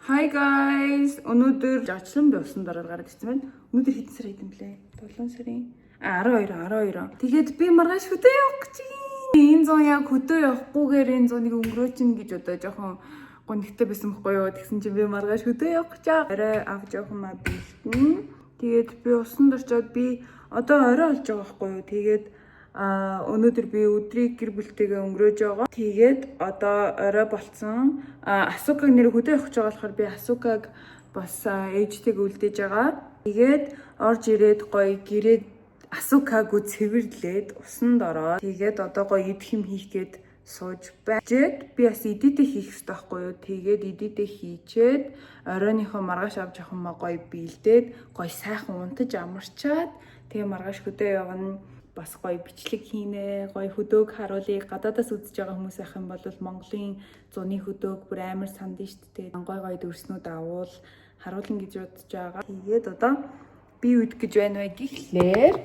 Hi guys. Өнөөдөр жаачлан би усан дараа гараад ирсэн байна. Өнөөдөр хэдэн сар хэдэн блэ? 7 сарын 12. Тэгээд би маргааш хөдөө явах гэж байна. Энэ зон яг хөдөө явахгүйгээр энэ зоныг өнгөрөөчин гэж одоо жоохон гонхтой байсан байхгүй юу? Тэгсэн чинь би маргааш хөдөө явах гэж байгаа. Арай авч явах юм аа бэлтэн. Тэгээд би усан дорчоод би одоо орой болж байгаа байхгүй юу? Тэгээд өнөөдөр би өдрийг гэр бүлтэйгээ өнгөрөөж байгаа. Тэгээд одоо орой болцсон. Асукаг нэр хөдөө явах гэж байгаа болохоор би Асукаг бас ээжтэйг үлдээж байгаа. Тэгээд орж ирээд гоё гэрээд Асукаг цэвэрлээд усанд ороод тэгээд одоо гоё идэх юм хийх гээд сууж байжээд би бас эдитэ хийх хэрэгтэй байхгүй юу. Тэгээд эдитэ хийчээд оройныхоо маргааш авч явах юм гоё бэлдээд гоё сайхан унтаж амарчаад тэгээ маргааш хөдөө явна. Бас гоё бичлэг хийнэ, гоё хөдөөг харуулъя. Гадаадаас үзэж байгаа хүмүүс ах юм бол Монголын зуны хөдөөг бүр амар санд штт. Тэгээд гоё дөрснүүд авуул харуулна гэж бодож байгаа. Тэгээд одоо би үд гэж байна вэ гэхлээр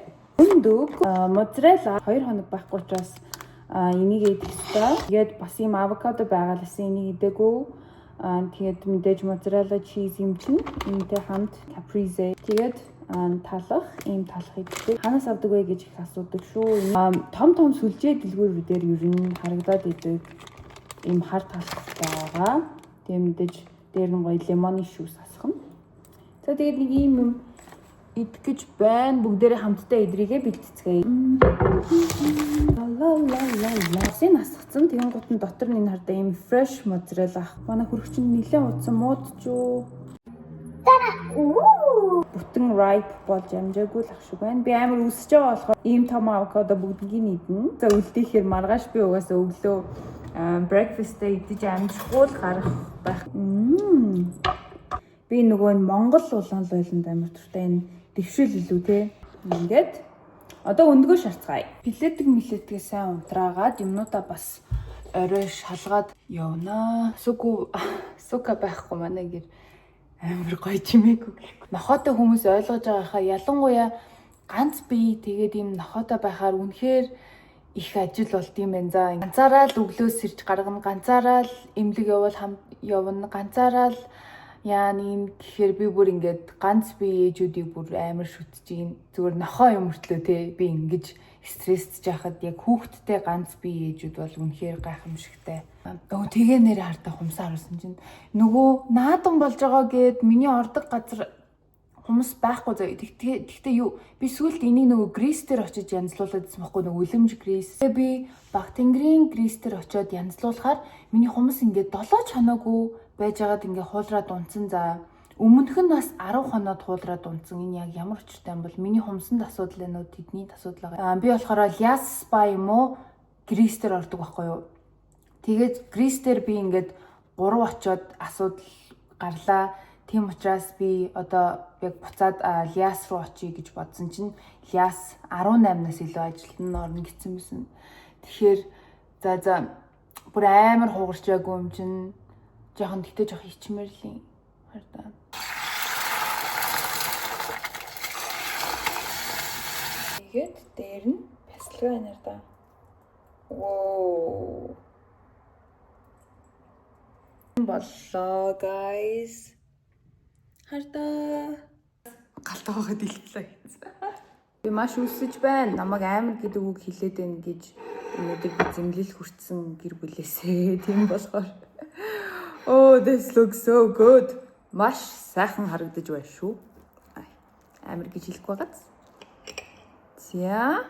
өндөг моцарелла 2 хоног байхгүй учраас энийг идэх ёстой. Тэгээд бас юм авокадо байгаалсан энийг идэггүй. Тэгээд мэдээж моцарелла чиз юм чинь энэтэй хамт капризе. Тэгээд талах ийм талах идэх. Ханаас авдаг вэ гэж их асуудаг шүү. Том сүлжээ дэлгүүрүүдээр ер нь харагдаад идэг ийм хар талхтай байгаа. Тэгээд мэдээж дээр нь гоё лемоны шүүс асахна. За тэгээд нэг ийм юм идэх гэж байна. Бүгдээрээ хамтдаа идрийгээ бэлтцгээе. Сын асгацсан. Тэгэн гут нь дотор нь энэ хардаа ийм fresh mozzarella ах. Манай хөрөгчөнд нэлээд удсан муудчихгүй. Бүтэн ripe болж амжаагүй л ах шиг байна. Би амар үсэж байгаа болохоор ийм том авокадо бүгднийг идэнэ. За үлдээхээр маргааш би угаасаа өглөө breakfast-ээ идэж амжихгүй л гарах байх. Би нөгөө нь Монгол улаан лойлонд амар туртай энэ дэвшил илүү те. Ингээд одоо өндгөө шарцгаая. Пилетиг сайн унтраагаад юмнуудаа бас орой шалгаад явнаа. Сука байхгүй манай гэр амар гоё чимээгүй. Нохотой хүмүүс ойлгож байгааха ялангуяа ганц бие тэгээд юм нохотой байхаар үнэхээр их ажил болд юм байна. За ганцаараа л өглөөс ирж гаргана, ганцаараа л эмнэлэг явна, ганцаараа л яа нэм гэхээр би бүр ингээд ганц бие ээжүүдийг бүр амар шүтж ийн. Зүгээр нохоо юм өртлөө те би ингэж стрессж яхад яг хүүхдтэй ганц бие ээжүүд бол үнэхээр гайхамшигтай. Тэгээ нэр хартаа хумсаа харуулсан чинь нөгөө наадан болж байгаа гэд миний ордог газар хүмүүс байхгүй зөө. Тэгтээ юу би сүлд энийг нөгөө грис дээр очиж янзлуулаад байсан байхгүй нөгөө үлэмж грис. Тэгээ би Багтангэрийн грис дээр очиод янзлуулахаар миний хүмүүс ингээд 7 хоноогүй байж байгаад ингээд хуулраад унтсан. За өмнөх нь бас 10 хоноод хуулраад унтсан. Энэ яг ямар учиртай юм бол миний хумсанд асуудал байна уу тэдний асуудал байгаа. Би болохоор Lias Spa юм уу грис дээр ордог байхгүй юу. Тэгээд грис дээр би ингээд 3 очиод асуудал гарлаа. Тийм учраас би одоо яг буцаад Lias руу очие гэж бодсон чинь Lias 18-наас илүү ажилтны орно гэсэн юмсэн. Тэгэхээр за бүр амар хугарчаагүй юм чинь жоохон ичмэрлийн хардаа. Тэгээд дээр нь пастил байна да. Воо. Боллоо guys. Хардаа. Галтаагаа дэлтлээ. Би маш үсэж байна. Намайг амар гэдэг үг хэлээд байна гэж өнөөдөр би зэмлэл хүртсэн гэр бүлээсээ. Тийм болохоор oh this looks so good. Маш сайхан харагдаж байна шүү. Амар гэж хэлэхгүй байгааз. За.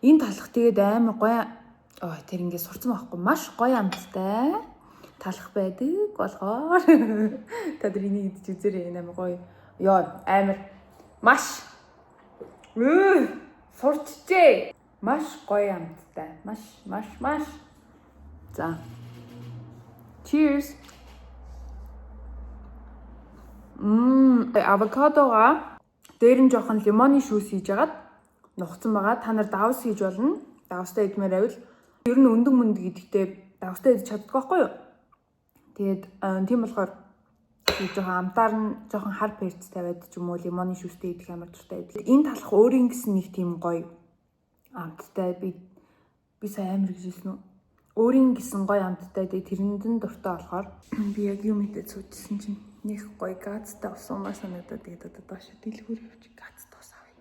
Энэ талах тэгээд амар гоё. Тэр ингээд сурцсан байхгүй маш гоё амттай талах байдаг болохоор та нар энийг идэж үзээрэй. Энэ амар гоё. Ёо амар маш сурчжээ. Маш гоё амттай. Маш. За. Cheers. Авокадога дээр нь жоохон лимоны шүүс хийж агаад нухацсан байгаа. Та нар давс хийж болно. Давстай идмээр байвал ер нь өндөг идэхтэй давстай идэж чаддаг байхгүй юу? Тэгээд тийм болохоор жоохон амтаар нь жоохон хар перц тавиад ч юм уу лимоны шүүстэй идэх амар дуртай. Энэ талах өөрийн гэсэн нэг тийм гоё амттай би Би сая амар гэжсэн үү? Өөрийн гэсэн гоё амттай дээ тэрэнд нь дуртай болохоор би яг юм мэдээ сүйдсэн чинь нэг гоё газтай усумаар санагдаад тэгээд одоо доош дэлгүүр явж газтай ус авъя.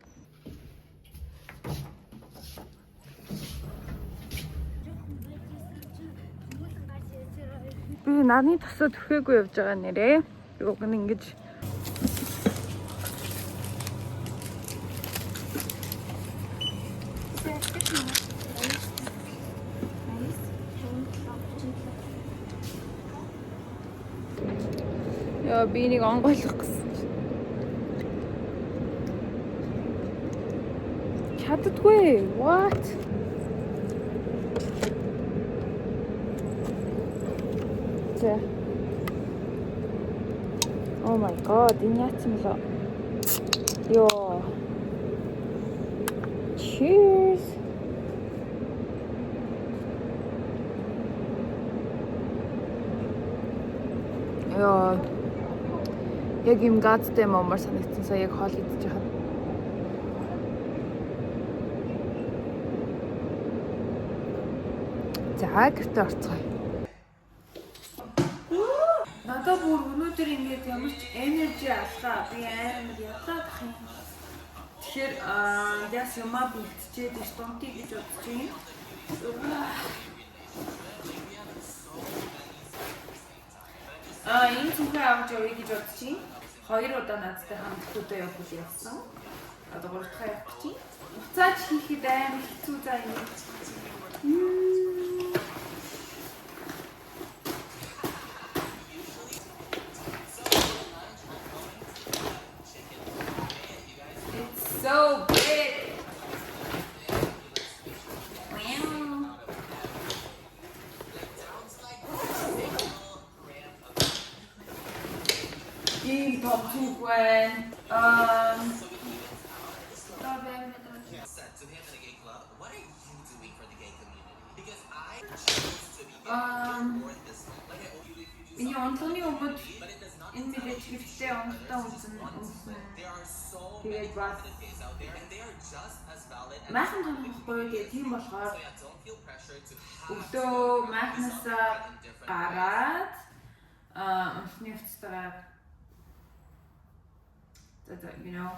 Би нарны тасаа түхээгүй явж байгаа нэрээ. Уг нь ингэж яа би нэг онгойлох гэсэн. Чаддгүй. What? Oh my god, энэ яц юм лөө. Йоо. Cheers. Йоо. Яг юм газтай момор санагдсан сая яг хоол идэж байгаа. За гэртээ орцгоё. Надад бүр өнөөдөр ингээд ямар ч энержи алгаа би амар ядаад ах юм. Тэгэхээр яс юмаа бэлтчихэд ш тунтий гэж бодож байна. Энэ зүгээ авч явъя гэж бодож байна. 2 удаа надтай хамт хөдөө явах гэж явсан. Одоо 3 дахь явах гэж байна. Уцаач хийхэд амар хэцүү заа юм. So big. Ийм топ түүхэн. Миний онцлогны өмнөд энэ мэдээж хэрэгтэй онцтой үнсэн. Тэгээд бас майхан томхгүй тэгээд тийм болохоор өдөө майхнасаа гараад онцны хувцастайгаар you know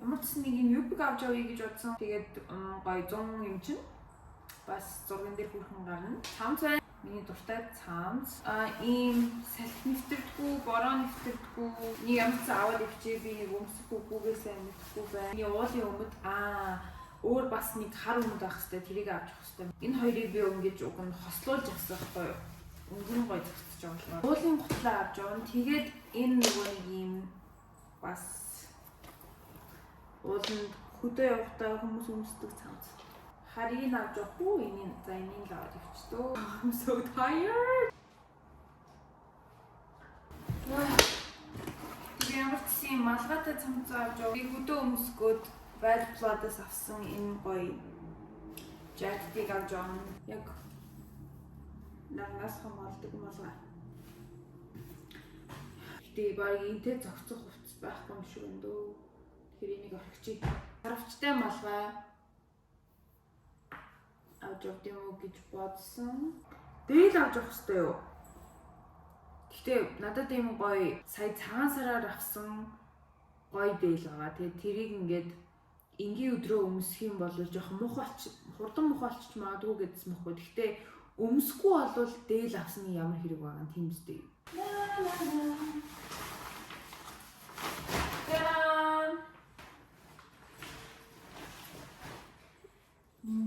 ямар ч нэг юм юбг авч явъя гэж бодсон. Тэгээд гоё 100 юм чинь бас зурган дээр хүрхэн гарна. Цамц байна. Миний дуртай цамц. Ийм салхи нэвтэрдэггүй, бороо нэвтэрдэггүй. Нэг ямар ч аваад ивчээ би нэг өмсөхгүйгээсээ мэдхгүй байна. Миний уулын өмд өөр бас нэг хар өмд байх хэвээр тэрийг авч явах хэвээр. Энэ хоёрыг би өнгөж уг нь хослуулж авсан байхгүй юу? Өнгөн гоё зогсож байгаа болохоор. Уулын гутлаа авч явна. Тэгээд энэ нөгөө нэг юм бас ууланд хөдөө явахдаа хүмүүс өмсдөг цамц. Харийг авч явах уу? Энийг за энийг л аваад явчихдөө. I'm so tired. Би ямар ч юм малгайтай цамц авч яваа. Би хөдөө өмсгөөд Bad Blood-аас авсан энэ гоё жактыг авч явна. Яг нарнаас хамгаалдаг малгай. Гэтэ баг энтэй зогцох хувцас байхгүй юм шиг байна дөө. Тэгэхээр энийг орхичих. Харавчтай малгай авч явд юм уу гэж бодсон. Дээл авч явах хэрэгтэй юу? Гэтэ надад ийм гоё сая цагаан сараар авсан гоё дээл байгаа. Тэгээд тэрийг ингээд энгийн өдрөө өмсөх юм бол жоох хурдан муухай болчих магадгүй гэдсэн мөхгүй. Гэтэ өмсөхгүй болвол дээл авсны ямар хэрэг байгаа юм тийм үстэй.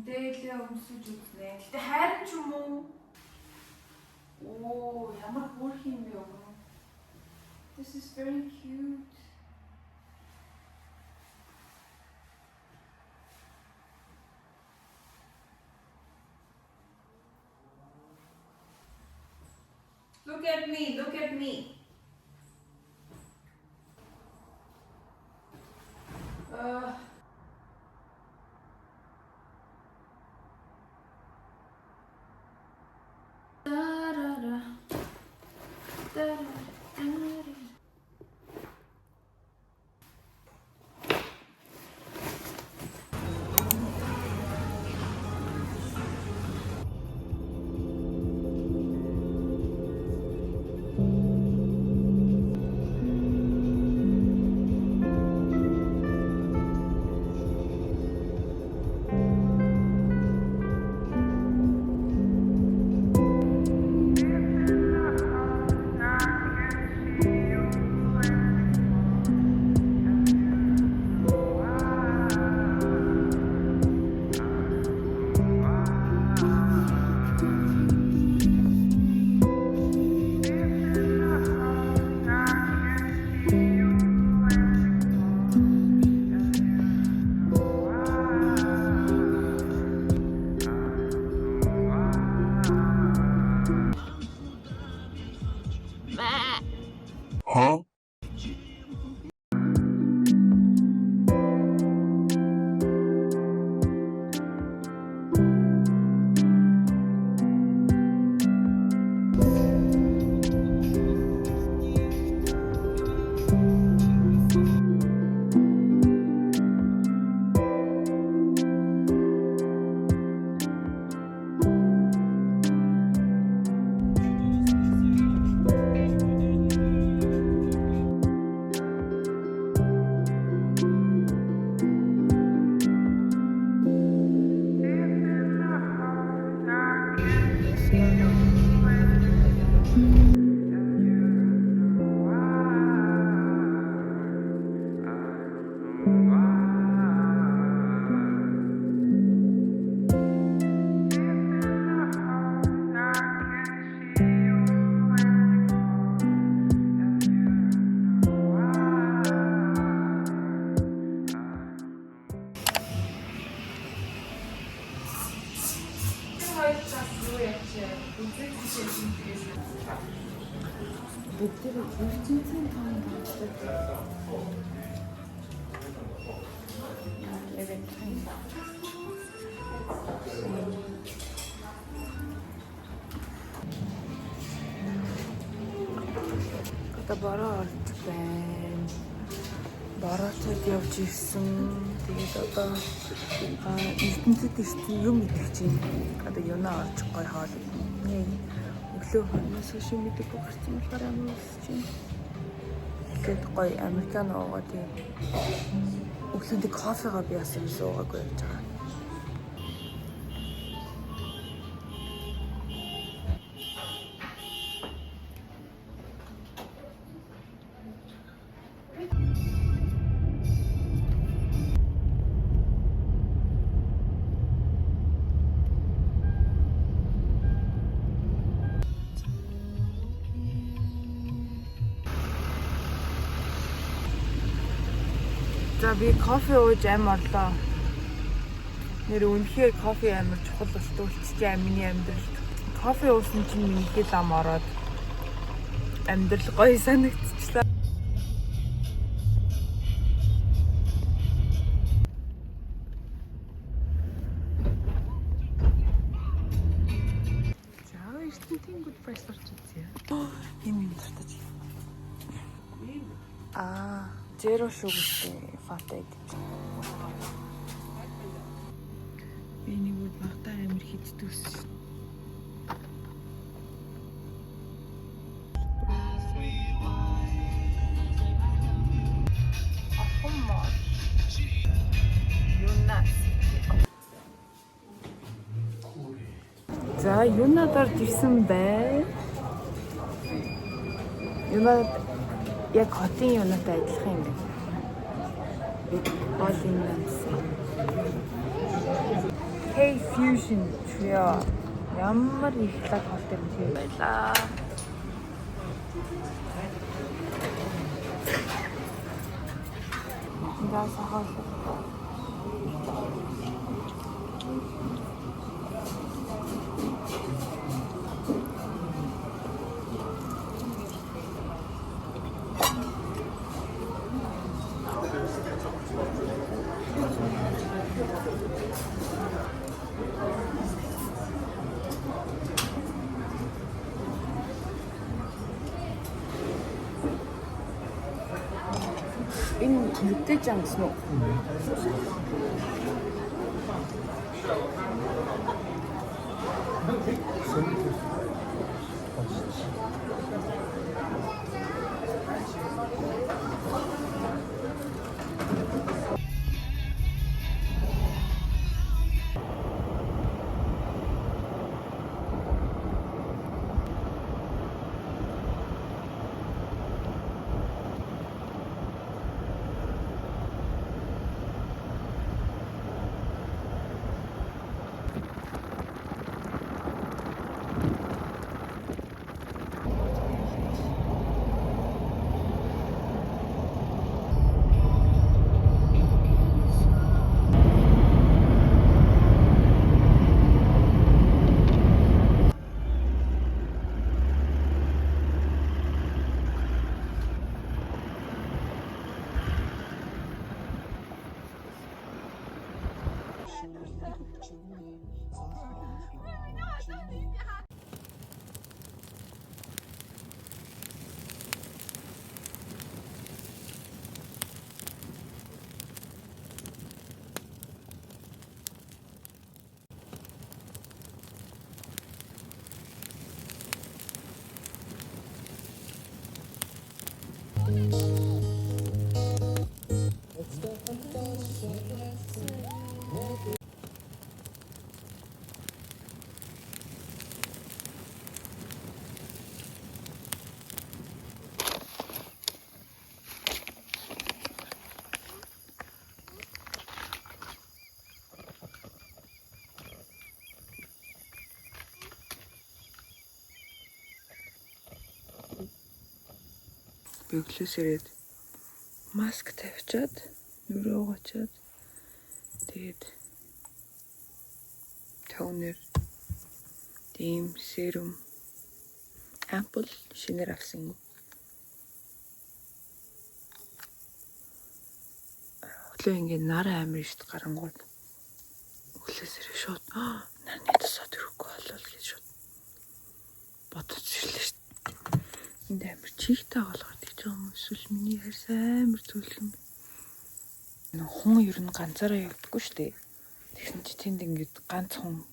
Дээлээ өмсөж үзнэ. Гэтэ хайрын ч юм уу? Оо, ямар хөөрх юм бэ өгөө. This is very cute. Look at me, look at me. Huh? Бүгдээ ертөнцийн тоон болдог. Одоо бороо орж байна. Борооцод явж ирсэн. Тэгээд одоо ертөнцид ирсэн юм идэх чинь. Одоо юунаа орж гой хоол. Өглөө хойноос шин мэдээ гарсан болохоор амар уусан чинь. Тэгээд гой американо уугаа тийм. Өглөөний кофегаа би бас юм суугаагүй явж байгаа. За би кофе ууж амарлаа. Нэр үнэхээр кофе амар чухал болтуулчих миний амьдралд. Кофе уусан чинь миний хэл ам ороод амьдрал гоё санагдчихлаа. За ертөнцийн гүд прайсларч үзье. Юм дуртаж. Zero sugarтэй фата идэж. Би нэг үл багтаа амир хиддүүс. За юунад орж ирсэн бэ? Юунад яг хотын юунатай адилхан юм байна. Гол юм байна. K-Fusion Trio ямар их лаг хот юм бэ байлаа. Индаа сахаа. Энэ мэдээж ангасан уу? Бөглөөс ирээд маск тавьчаад нүрээ угаачаад тэгээд тонер тийм серум ампул шинээр авсан. Өглөө ингээд нараа амир шít гарангууд өглөөс ирээ шууд нарны тусаад өрөхгүй болол гэж шууд бодож ирлээ шít. Энд амир чихтэй болгоод гэж байгаа юм эсвэл миний харьс амир зүйлхэн. Хүн ер нь ганцаараа явдаггүй шүү дээ. Тэгсэн чи тэнд ингээд ганц хүн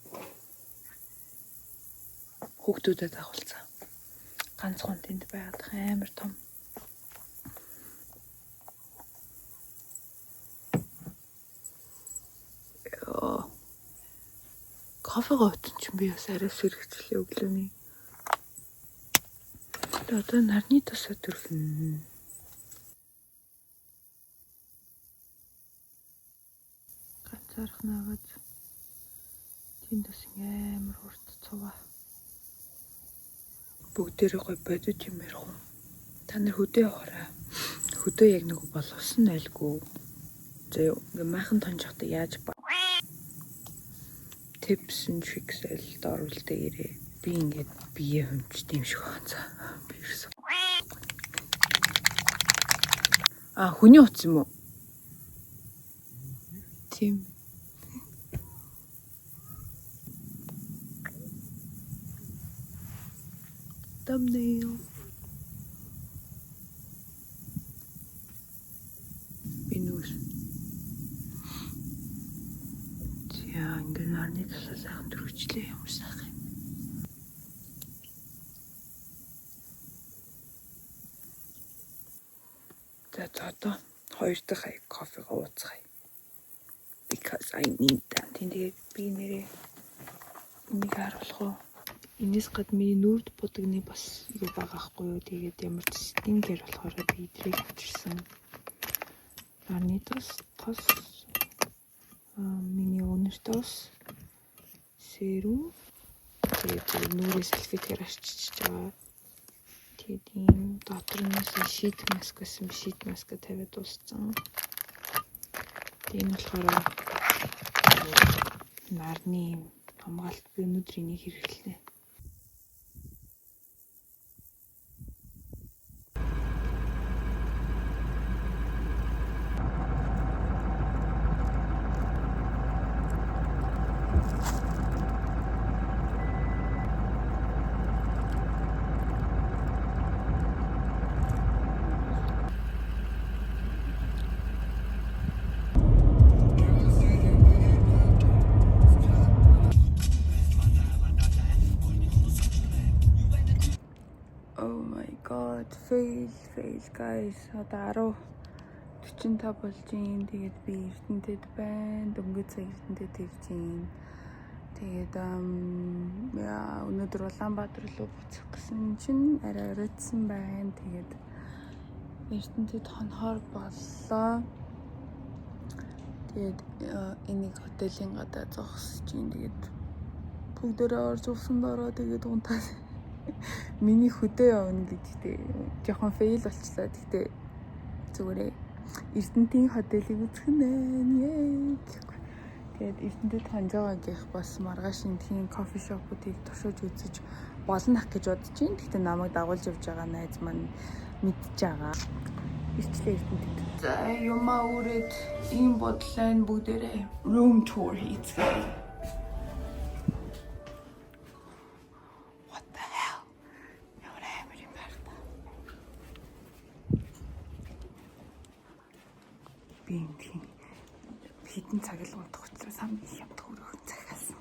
хүүхдүүдэд дагуулсан. Ганц хүн тэнд байгаад амар том. Кофегаа утсан чинь би бас арай сэрэгчлээ өглөөний. Одоо нарны тусаа төрхөн. Ганцаарх наагаад тэнд бас амар урт цуваа. Бүгдээрээ гой бодож юм ярих уу. Та нар хөдөө яваарай. Хөдөө яг нэг боловсон айлгүй. Зөө ингээ майхан тонжохтой яаж tips and tricks айлд оруултаа ирээ. Би ингээд бие хөмчт юм шиг хаанцаа. Би ирсэн. Хүний утас юм уу? Тийм. Thumbnail. Binus. Яа, ингээд нарны тусаа сайхан төрөвчлээ ямар сайхан юм. За одоо хоёр дахь кофегаа ууцгаая. Because I need that. Тэгээд би нэрээ энийг харуулах уу? Энэс гадна миний нүрд будагны бас юу байгаахгүй юу. Тэгээд ямар ч стингер болохоор би идрийг авчирсан. Нарны тос миний өнөр тос серум тэгээд нүрээ салфеткээр арчиж байгаа. Тэгээд ийм дотроос шийд маск гэсэн шийд маск тавиад дууссан. Тэгээд энэ болохоор нарны хамгаалт би өнөөдөр энийг хэрэглэнэ. Fail guys. Одоо 10:45 болж юм. Тэгээд би Эрдэнэтэд байна. Дөнгөж цаг Эрдэнэтэд ирж юм. Тэгээд өнөөдөр Улаанбаатар руу буцах гэсэн чинь арай оройтсан байна. Тэгээд Эрдэнэтэд хонхоор боллоо. Тэгээд энийг хотелийн гадаа зогсож юм. Тэгээд бүгдээрээ орж усан дараа тэгээд унтаад миний хөдөө явна гэдэгтэй жоохон фейл болчлаа. Тэгтээ зүгээрээ Эрдэнэтийн хотелийг үзэх нэ. Тэгээд Эрдэнэтэд хонжоогоогийнх бас маргааш энэ кофе шопуудыг туршиж үзэж болно ах гэж бодож байна. Тэгтээ намайг дагуулж явж байгаа найз маань мэдж байгаа. Ирчлээ Эрдэнэтэд. За юмаа үрээд ийм бодлоо бүгдээрээ room tour хийцгээе. би юм тийм хитэн цаг л унтах учраас ам хямдах өрөөх цагаасан.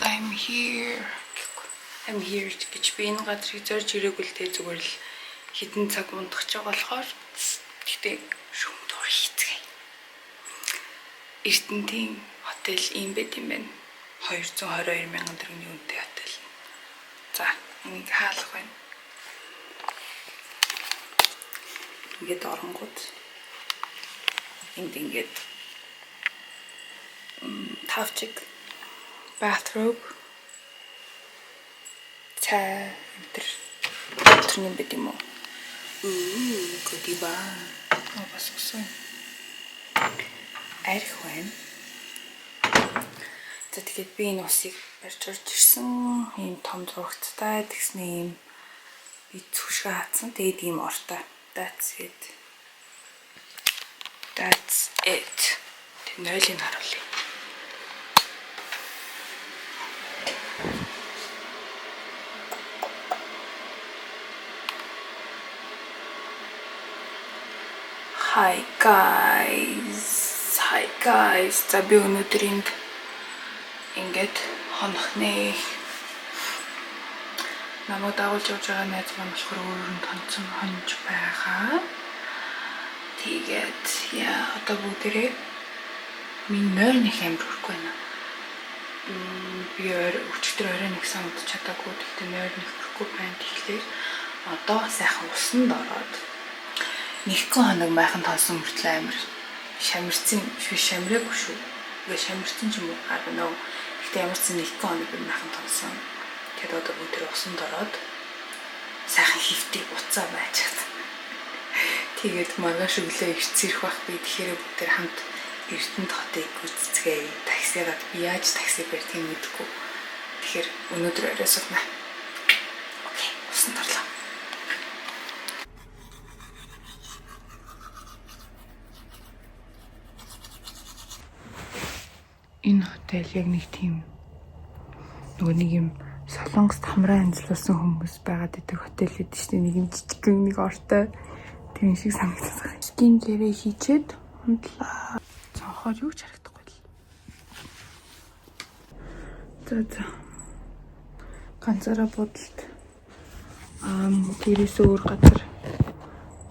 I'm here. I'm here гэж би энэ газрыг зорж ирээгүй л дээ, зүгээр л хитэн цаг унтах ч болохоор тэгтээ шүмдүр хийцгээе. Эрдэнтийн хотел ийм байт юм байна. 222 мянган төгрөгийн үнэтэй хотел. За, энийг хаалах байна. Ингээд оронгууд ингээд тавчиг bathrobe цаа энэ юм байт юм уу? Гудиба. Бас үсэн. Арх байна. За тэгээд би энэ усыг барьж орж ирсэн. Ийм том зурагттай тэгснэ ийм би зүшгэ хаацсан. Тэгээд ийм ортой. That's it. Тэг нойлыг харуулъя. Hi guys. За би өнөөдрийн ингээд хонохны намайг дагуулж явж байгаа найз маань болохоор өөрөнд тонцсон хонж байгаа. Тэгээд одоо бүгдээрээ минь нойрны хэмжээ хүрхгүй байна. Би өчигдөр орой нэг сан удаж чадаагүй, гэхдээ нойрны хүрхгүй байна. Тэгэхээр одоо сайхан усанд ороод нэгэн хоног майхан тонсон мөртлөө амир шамирцсан шамираагүй шүү. Ингээ шамирцсан ч юм уу аа нөө. Гэхдээ ямар ч нэгэн хоног би майхан тонсон. Тэгээд одоо бүгдээрээ усанд ороод сайхан хөвтийг буцаа байж чадсан. Тэгээд маргааш өглөө ирцэрх байх би тэгэхээр бүгдээр хамт Эрдэнэт хотыг гүйцэтгэе. Таксиараад би яаж такси барьдгийг мэдэхгүй. Тэгэхээр өнөөдөр орой сууна. Окей, усанд орлоо. Энэ хотел яг нэг тийм нөгөө нэг юм Солонгост хамраа анзлуулсан хүмүүс байгаад идэг хотел гэдэг чинь нэг юм жижигхэн нэг ортой тийм шиг санагдсан. Скин кэрээ хийчихэд хундлаа. Цонхоор юу ч харагдахгүй л. За. Ганцаараа бодолт. Тэрээс өөр газар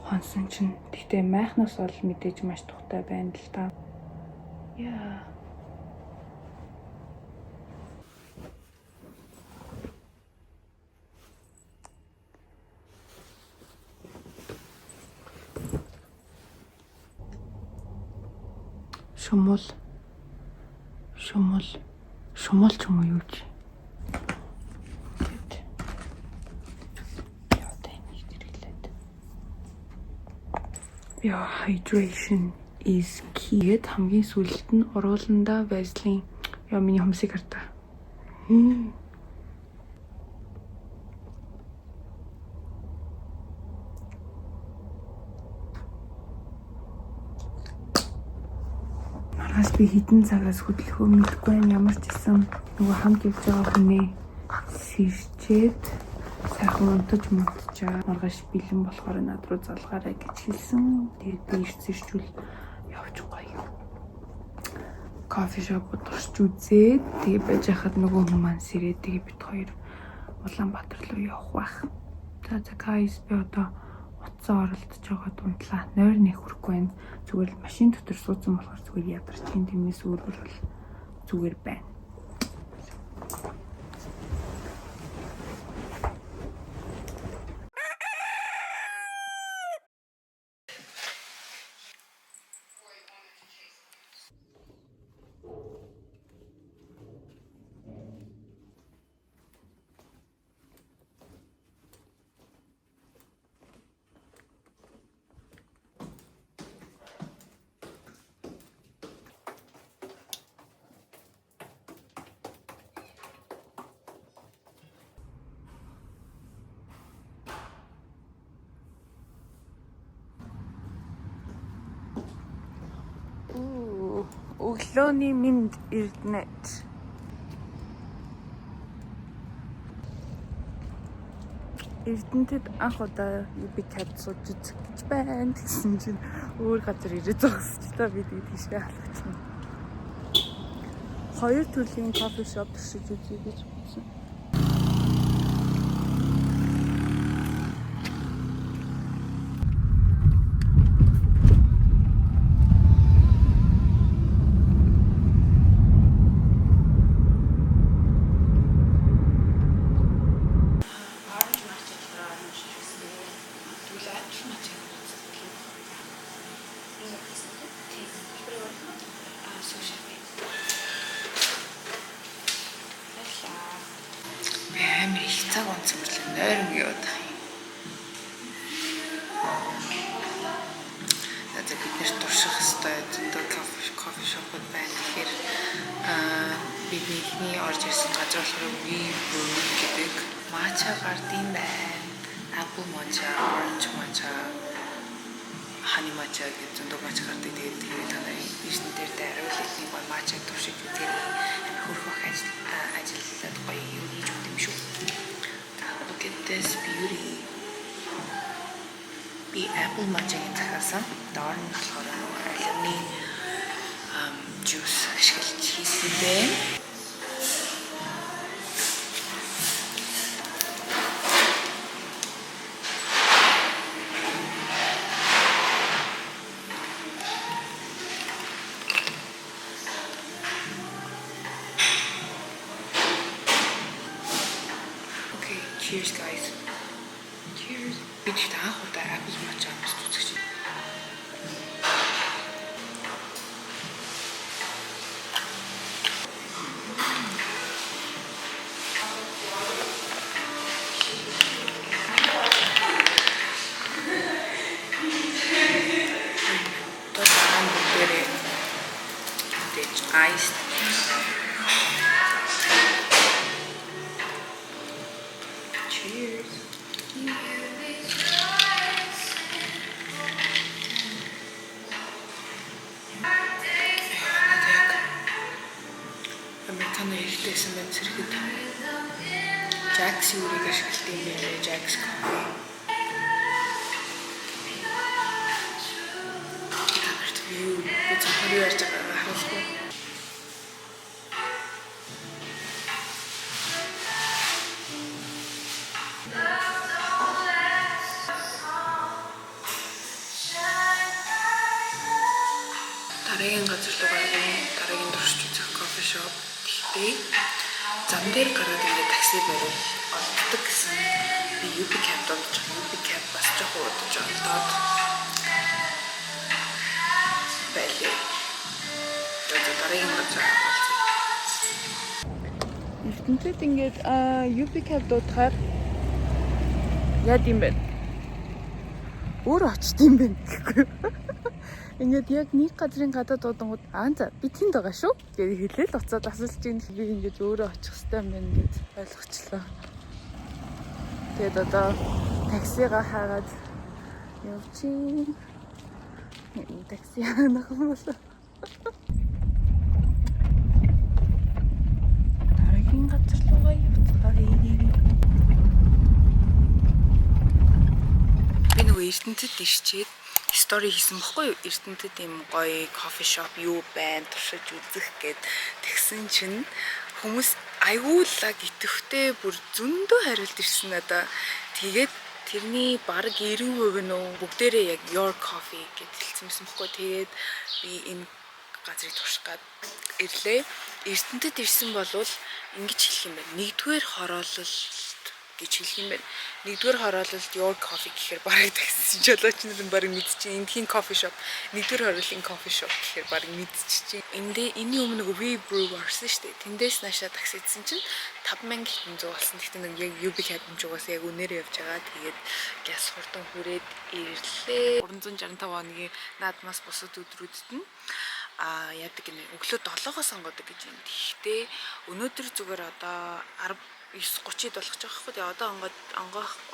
хонсон чинь тэгтээ майхнаас ол мэдээж маш тухтай байна л та. Яа. Шумул ч юм уу юу чи? Hydration is key. Хамгийн сүүлд нь урууландаа Vaseline. Миний хомсыг хартаа. Маргааш би хитэн цагаас хөдөлгөө мэдгүй ямар ч юм нөгөө хамт явж байгаа хүнээ сэрчээд сайхан унтаж мунтчаа. Маргааш бэлэн болохоор над руу залгаарай гэж хэлсэн. Тэгээд би ирсэрчүүл явж гоё. Кофе шоп удирч үзээд тэгээд байж хахад нөгөө хүмүүс маань сэрээд тэгээд бит хоёр Улаанбаатар руу явах байх. За guys би одоо утсаа оролдож байгаа дунтлаа. Нойр нэг хүрхгүй байна. Зүгээр л машин дотор суудсан болохоор зүгээр ядарч тийм тиймээс өөрөөр бол зүгээр байна. Өглөөний минь Эрдэнэт. Эрдэнэтэд анх удаа UB Cab сууж үзэх гэж байна гэсэн чинь өөр газар ирээд зогсож та бид тийшээ халахчихна. Хоёр төрлийн кофе шоп туршиж үзье гэж бодсон. Амар их цаг онцгой нойрон яваад байна. Надад бид нэр турших ёстой зөндөө кофе шопууд байна. Тэгэхээр бидний орж ирсэн газар болохоор Brew гэдэг матча гардин байна. Apple matcha, orange matcha, honey matcha гэдэг зөндөө матча гардаг. Тэгээд танай бишэн дээр дариулах нэг гой матча туршиж үзээрэй. Хөрхөх ажиллаад гоё юу хийж өгд юм шүү. Look at this beauty. Би apple matcha-гийн захиасан. Доор нь болохоор алюмины juice ашиглаж хийсэн байна. Okay, cheers guys. Cheers. Бид их анх удаа apple matcha амс үзэж байна. Iced. Cheers. Американо ихтэйсэн байна зэрэгэд. Jax юурыг ашигладаг юм бэ? Jax coffee. Танарт view гэж хөрөөр ярьж байгаа харуулахгүй. Дараагийн газар дараагийн туршиж үзэх кофе шоп гэхдээ зам дээр гараад ингээд такси бариул олддог гэсэн би UB Cab додж UB Cab бас жоохон удаж олдоод байлээ. Тэгээд дараагийн газар олцсон. Эрдэнэтэд ингээд UB Cab дуудахаар яад юм бэ? Өөр очт юм бэ гэхгүй. Ингээд яг нэг газрын гадаа дуудангууд за би тэнд байгаа шүү гэж хэлээл уцаад асуулж ийн би ингээд өөрөө очих хэрэгтэй юм байна гэж ойлгочлоо. Тэгээд одоо таксигаа хаагаад явчих. Такси хаанах юм бол дараагийн газар руугаа явцгаая. Би нөгөө Эрдэнэтэд ишчээд стори хийсэн бохгүй юу? Эрдэнэтэд ийм гоё кофе шоп юу байна туршиж үзэх гээд тэгсэн чинь хүмүүс аюулаа итэвхтэй бүр зөндөө хариулт ирсэн надаа. Тэгээд тэрний бараг 90% нь бүгдээрээ яг your coffee гэж хэлсэн байсан бохгүй. Тэгээд би энэ газрыг турших гээд ирлээ. Эрдэнэтэд ирсэн болвол ингэж хэлэх юм байна. Нэгдүгээр хороололт гэж хэлэх юм байна. Нэгдүгээр хороололт your coffee гэхээр бараг такси жолооч нар нь бараг мэдчихээн. Эндхийн кофе шоп, нэгдүгээр хорооллын кофе шоп гэхээр бараг мэдчихээн. Энэний өмнө We Brew орсон шүү дээ. Тэндээс наашаа таксидсэн чинь 5100 болсон. Гэхдээ нэг яг UB Cab жугаас яг үнээрээ явж байгаа. Тэгээд газ хурдан хүрээд ирлээ. 365 хоногийн наадмаас бусад өдрүүдэд нь яадаг гинэ өглөө 7-оос сонгодог гэж юм. Гэхдээ өнөөдөр зүгээр одоо 9:30-д болгож байгаа хгүй. Тэгээ одоо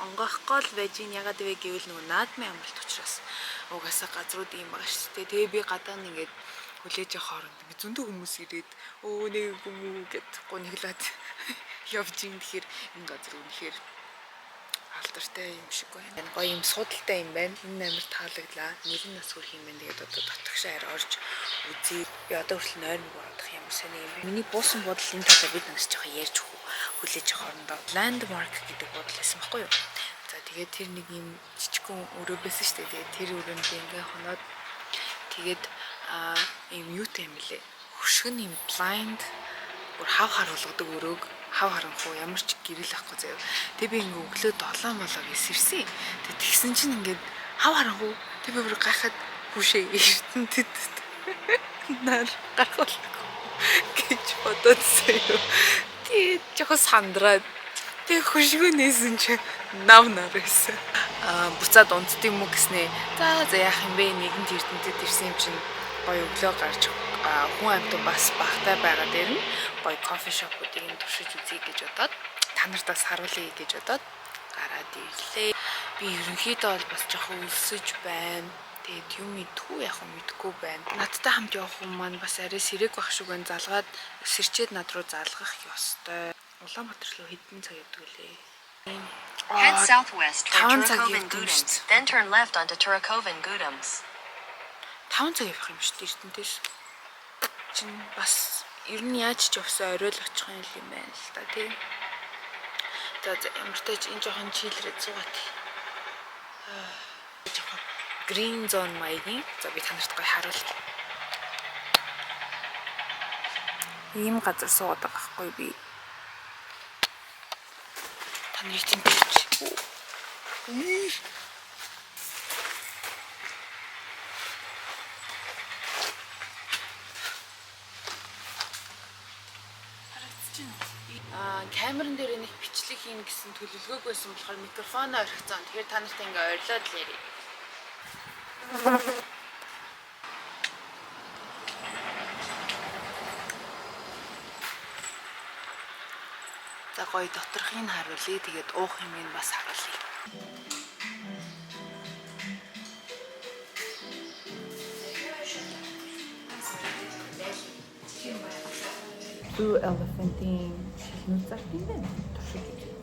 онгохгүй л байж ин ягаад вэ гэвэл нөгөө наадмын амралт учраас угаасаа газрууд юм байгаа шүү дээ. Тэгээ би гадаа нь ингээд хүлээж явах хооронд ингээд зөндөө хүмүүс ирээд нэг хүмүүс гэд гонхлаад явж ин тэгэхээр энэ газар үнэхээр алдартай юм шиг байна. Гоё юм судалтай юм байна. Энэ амар таалагдлаа. Нэр нь бас хөрх юм байна. Тэгээд одоо дотгошоо арай орж үзье. Би одоо хүртэл нойр нэг бодох юм сони юм. Миний буусан бодол энэ талаар бид нас жоохон ярьж хүлээж авах орондоо landmark гэдэг бодол байсан байхгүй юу? За тэгээд тэр нэг юм жижигхэн өрөө байсан шүү дээ. Тэгээд тэр өрөөнд ингээ хоноод тэгээд юм юутай юм лээ. Хөшгөн юм blind бүр хав харуулгадаг өрөөг хав харанхуу ямар ч гэрэл ахгүй заяа. Тэг би ингээ өглөө 7 молоо гэсэрсэн. Тэг тэгсэн чинь ингээд хав харанхуу тэг би бүр гахаад хүшээ эрдэнэтэд нар гарахгүй гэж бодоодсоо. Тэг жоохон сандраад тэг хөшгөнөөсөн чи нав нар байсан. Буцаад унтд юм уу гэснээ. За яах юм бэ? Нэгэнт эрдэнэтэд ирсэн юм чинь гоё өглөө гарч хүн амьтан бас багтай байгаа дээр нь гоё кофе шопуудыг туршиж үзье гэж бодоод та нартаас харуулъя гэж бодоод гараад ирлээ. Би ерөнхийдөө бол бас жоохон өлсөж байна. Тэгээд юм мэдгүй яг юм мэдгүй байна. Надтай хамт явах хүн маань бас арай сэрэг байх шиг байна. Залгаад сэрчээд над руу залгах ёстой. Улаанбаатар руу хэдэн цаг явдаг лээ? Head southwest for Turakoven Gudams, then turn left onto Turakoven Gudams. 5 цаг явах юм шүү дээ эрдэнэтэйс. Чин бас ер нь яаж ч явсаа орой л очих юм байна л та тий. За ямар ч тач энэ жоохон чийлрээд суугаад. Жоохон green zone маягийн. За би танарт гоё харуулъя. Ийм газар суугаад байгаа байхгүй би. Таны тэмдэгч. Камерын дээр нэг бичлэг хийн гэсэн төлөвлөгөөг байсан болохоор микрофоноо орхицсан. Тэгэхээр та нарт ингээ ойрлоод л ярив. За гоё доторхыг харуулъя. Тэгээд уух юм ин бас харуулъя. Blue elephant-ийн шилнүүд зарт юм байна. Туршиж үзье.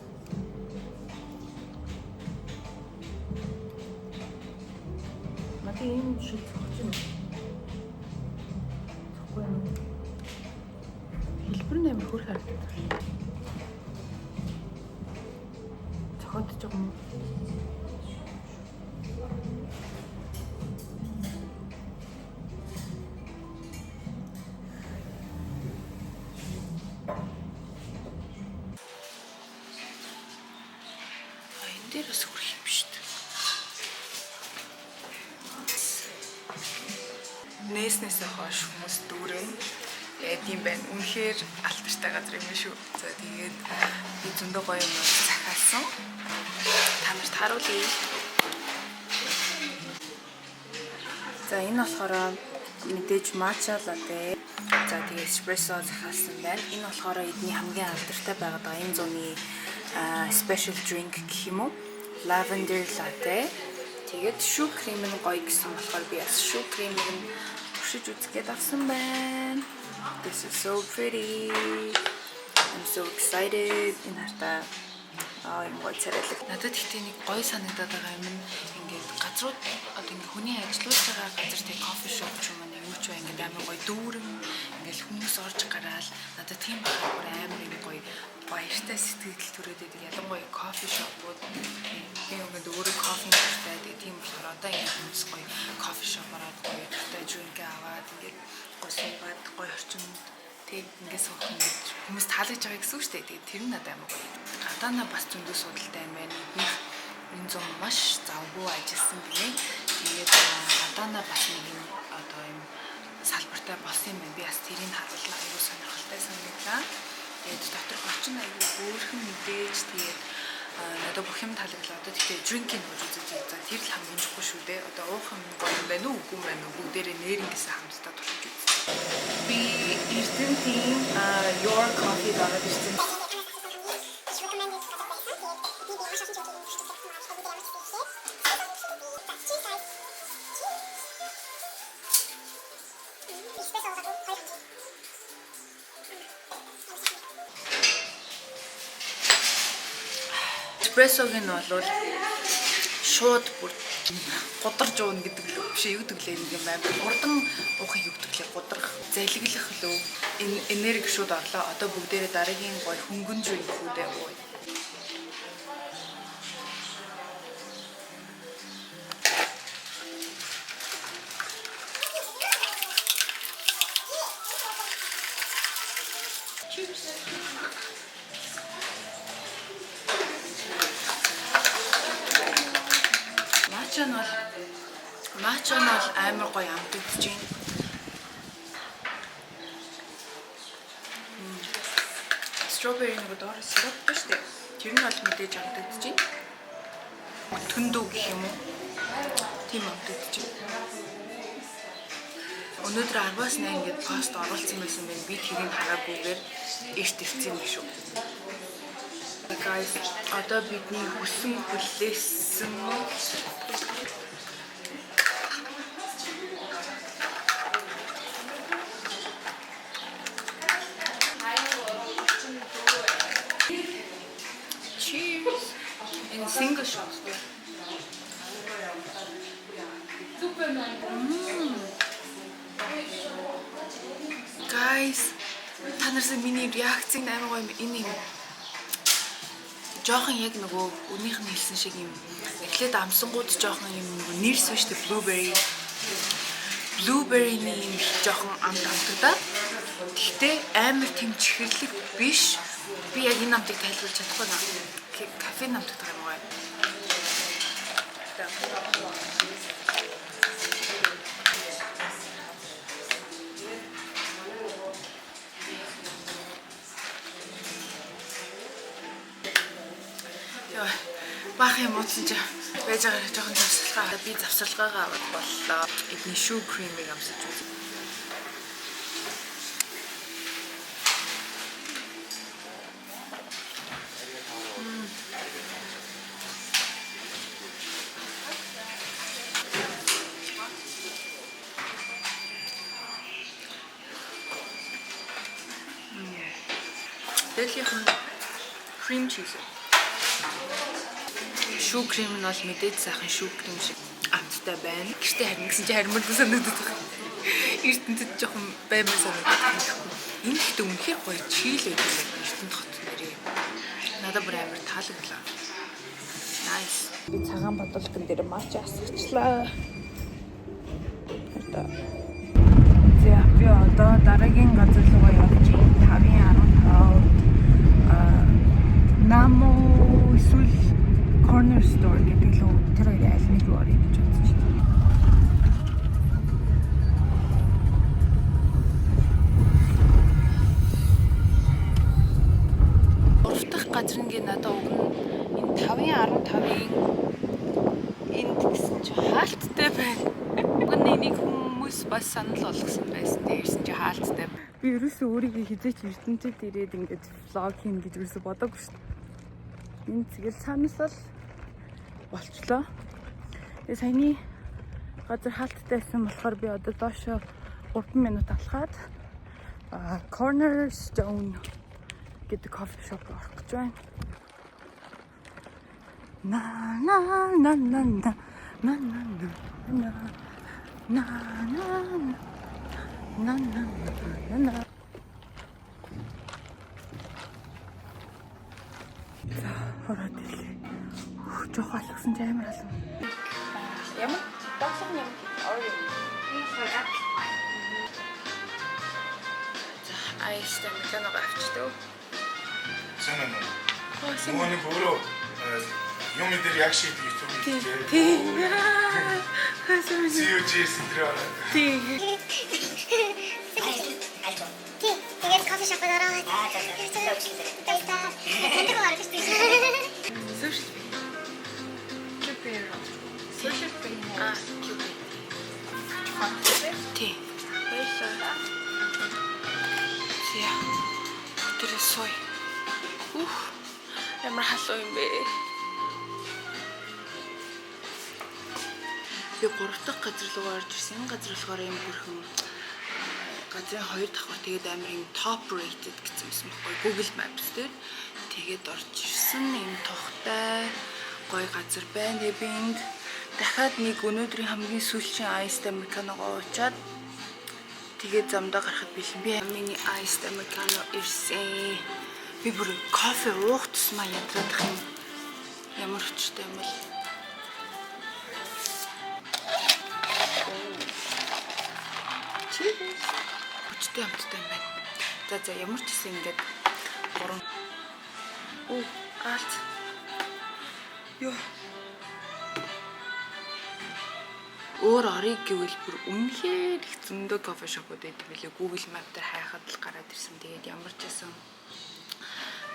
Мати энэ шиг зогч юм. Зоггүй юм. Хэлбэр нь амар хөрх харагддаг. Зохиод жоо юм. Дээрээс хүрэх юм шүү дээ. Нээснээсээ хойш хүмүүс дүүрэн яд юм байна. Үнэхээр алдартай газар юм шүү. За тэгээд би зөндөө гоё юм захиалсан. Та нарт харуулъя. За энэ болохоор мэдээж матча латте. За тэгээд эспрессо захиалсан байна. Энэ болохоор эдний хамгийн алдартай байгаа энэ зуны special drink гэх юм уу? Lavender latte. Тэгээд шүү крем нь гоё гэсэн болохоор би бас шүү кремийг нь туршиж үзгээд авсан байна. This is so pretty. I'm so excited. Энэ хартаа юм гоё царайлаг. Надад ихтэй нэг гоё санагдаад байгаа юм нь ингээд газрууд одоо ингээд хүний ажиллаж байгаа газар тэг кофе шоп ч юм уу нэг юм ч бай ингээд амар гоё дүүрэн ингээд хүмүүс орж гараал надад тийм амар юм гоё баяртай сэтгэл төрөөд байдаг. Ялангуяа кофе шопууд би ингээд өөрөө кофе дуртай. Тэгээ тийм болохоор одоо энэ хүмүүс гоё кофе шоп ороод гоё дуртай drink аваад ингээд гоё суугаад гоё орчинд тэг ингээд суух ингээд хүмүүс таалагдж байгаа гэсэн үг шүү дээ. Тэгээ тэр нь надад амар гоё. Гадаана бас зөндөө судалтай юм байна. Энэ зам маш завгүй ажилласан гинэ. Тэгээд гадаана бас нэг юм одоо юм салбартай болсон юм байна. Би бас тэрийг харуулна. Аюу сонирхолтой санагдлаа. Тэгээд доторх орчин аюу өөрхөн мэдээж тэгээд надад бүх юм таалагдлаа. Одоо тэгэхээр drinking гэж үзэж байгаа. Тэр л хамгийн чухал шүү дээ. Одоо уух юм гоё юм байна уу, үгүй юм байна уу? Бүгдээрээ нэрнгэсэн хамтдаа туршиж үзье. Би Эрдэнэтийн Your Coffee дараад ирсэн. Эспрессогийн нь бол шууд бүр гударж ууна гэдэг л биш юу гэдэг л юм амар. Хурдан уухыг өгдөг л гудрах, залгилах лөө энерги шууд орлоо. Одоо бүгдээрээ дараагийн гой хөнгөнж үе хүүдээ ууя. Матча нь бол амар гоё амтдаж байна. Strawberry нэг доор сироп биш үү? Тэр нь бол мэдээж амтдаж байна. Төндөө гэх юм уу? Тийм амтдаж байна. Өнөөдөр 10-аас 8 гээд пост оруулсан байсан байна. Би тэрийг хараагүйгээр эрт ирсэн юм шүү. Guys, одоо бидний хүссэн хүлээсэн single shot. Guys, та нарсан миний реакцийг амар гоё энэ юм. Жохон яг нөгөө өнийх нь хэлсэн шиг юм. Эхлээд амсангууд жохон юм нэрс биш тэ blueberry. Blueberry-ний юм жохон амтагдаад. Гэхдээ амар тэм чихэрлэг биш. Би яг энэ амтыг тайлбарлаж чадахгүй наа. Кафе намтдаг юм байна. Яа, бах юм утсан чи байж байгаа жоохон завсарлага. Би завсарлагаагаа аваад боллоо. Эдний шүү кремийг амсаж үзье. Дэлхийн cream cheese. Шүү крем нь бол мэдээж сайхан шүү крем шиг амттай байна. Гэртээ харин гэсэн чи харимтсан санагдаад байна. Эрдэнэтэд жоохон баймар санагдаад байна. Энэ ихтэй үнэхээр гоё чийл байдаг Эрдэнэт хот нэрээ. Надад бүр амар таалагдлаа. Nice. Би цагаан бодолтон дээр матч асуучлаа. За би одоо дараагийн газар руу явж 5:15 Намо эсвэл corner store гэдэг л тэр хоёрын аль нэг руу орё гэж бодож байна. Урт дахь газар нэг надад өгнө. Энэ 5:15-ийн энд гэсэн чи хаалттай байна. Уг нь энийг хүмүүс бас санал болгосон байсан. Тэгэрсэн чи хаалттай. Би ерөөсөө өөрийгөө хизээч Эрдэнэтэд ирээд ингэж влог хийн гэж ерөөсөө бодоогүй шүү дээ. Энэ тэгэл санал болчлоо. Тэгээ саяны газар хаалттай байсан болохоор би одоо доошоо 3 минут алхаад Cornerstone гэдэг кофе шоп орох гэж байна. На на на на на на на на на на на на. За, ороод ирлээ. Жоох алгасан ч амар алга. Ямар? Дагсан юм. За, айстай мэлэнэг авчдаг. Санаа нь. Нөгөөний өөрөө юм дээр яг шиг YouTube хийлээ. Тийм. COG сэнтраа. Тийм. Тэгээд кофе шопд ороод. Тэндээ орох гэж байна. Social media. Тий. Баярлалаа. Зя. Өтөрөө сой. Ямар халуун юм бэ? Би 3 дахь газар руу орж ирсэн. Энэ газар болохоор юм бүрхэн газрын 2 давхар тэгээд амар юм top rated гэсэн юм байна. Google Maps дээр Тэгээд орж ирсэн юм тогтой гоё газар байна. Тэгээд би энд дахиад нэг өнөөдрийн хамгийн сүүлчийн iced americano-гоо уучаад тэгээд замдаа гарахад бэлэн. Би миний iced americano ирсэн. Би бүр кофе уух тусмаа ядраадах юм. Ямар хүчтэй юм бол. Cheers. Хүчтэй амттай юм байна. За ямар ч гэсэн ингээд 3 галт. Ёо. Өөр орыг гэвэл бүр үнэхээр их зөндөө кофе шопууд байдаг билээ. Google Map дээр хайхад л гараад ирсэн. Тэгээд ямар ч гэсэн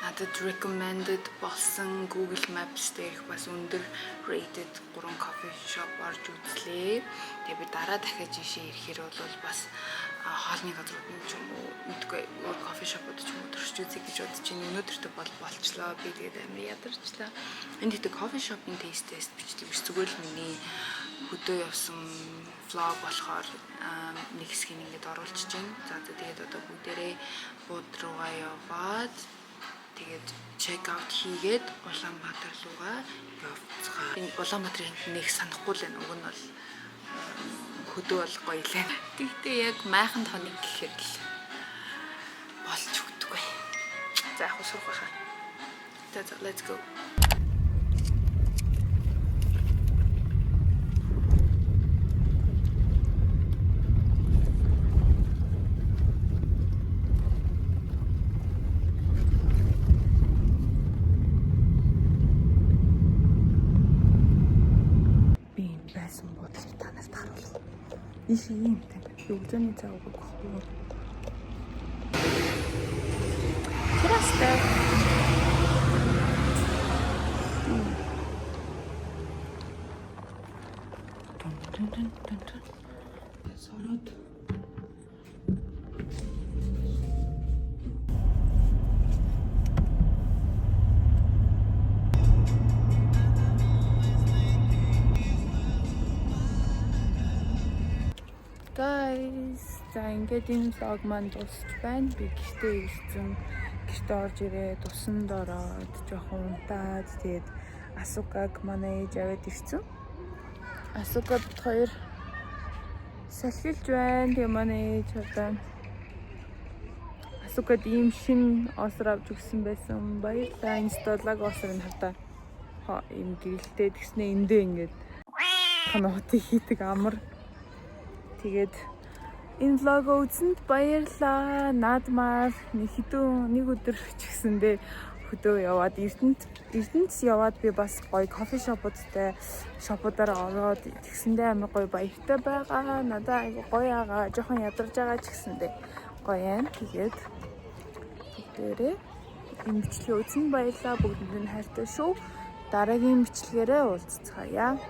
надад recommended болсон Google Maps дээрх бас өндөр rated 3 coffee shop орж үзлээ. Тэгээд би дараа дахиад жишээ ирэхээр бол бас хоолны газрууд нь ч юм уу мэдгүй өөр кофе шопууд ч юм уу төрч үзье гэж бодож байна. Өнөөдөртөө болчлоо. Би тэгээд амар ядарчлаа. Энд ихтэй кофе шопын taste test бичдэг биш. Зүгээр л миний хөдөө явсан vlog болохоор нэг хэсгийг ингээд оруулчихж байна. За тэгээд одоо бүгдээрээ бууд руугаа яваад тэгээд check out хийгээд Улаанбаатар руугаа явцгаа. Энэ Улаанбаатарын нэг санахгүй л байна. Уг нь бол хөдөө бол гоё лээ. Тэгтээ яг майхан тоног гэхээр л болж өгдөггүй. За яг сурах байхаа. За let's go. Иш юм тань. Өгдөөний цаа өгөх байхгүй. Тэрастай. Тон. Сороод. Guys, за ингээд энэ vlog маань дуусч байна. Би гэртээ ирсэн. Гэртээ орж ирээд усанд ороод жоохон унтаад тэгээд Асукаг манай ээж аваад ирсэн. Асукад хоёр салхилж байна. Тэгээд манай ээж одоо Асукад ийм шин осор авч өгсөн байсан. Баярлалаа. Инсталлаг осор нь хавтаа. Ийм гэрэлтэй тэгснэ эндээ ингээд хоногт хийдэг амар. Тэгээд энэ vlog үзсэнд баярлалаа. Наадмаар нэг өдөр ч гэсэндээ хөдөө яваад Эрдэнэс яваад би бас гоё кофе шопуудтай шопуудаар ороод тэгсэндээ амар гоё баяртай байгаа. Надаа айгу гоё байгаа. Жохон ядарч байгаа ч гэсэндээ гоё юм. Тэгээд бүгдээрээ энэ бичлэгээ үзсэнд баярлалаа. Бүгдэнд нь хайртай шүү. Дараагийн бичлэгээрээ уулзцгаая.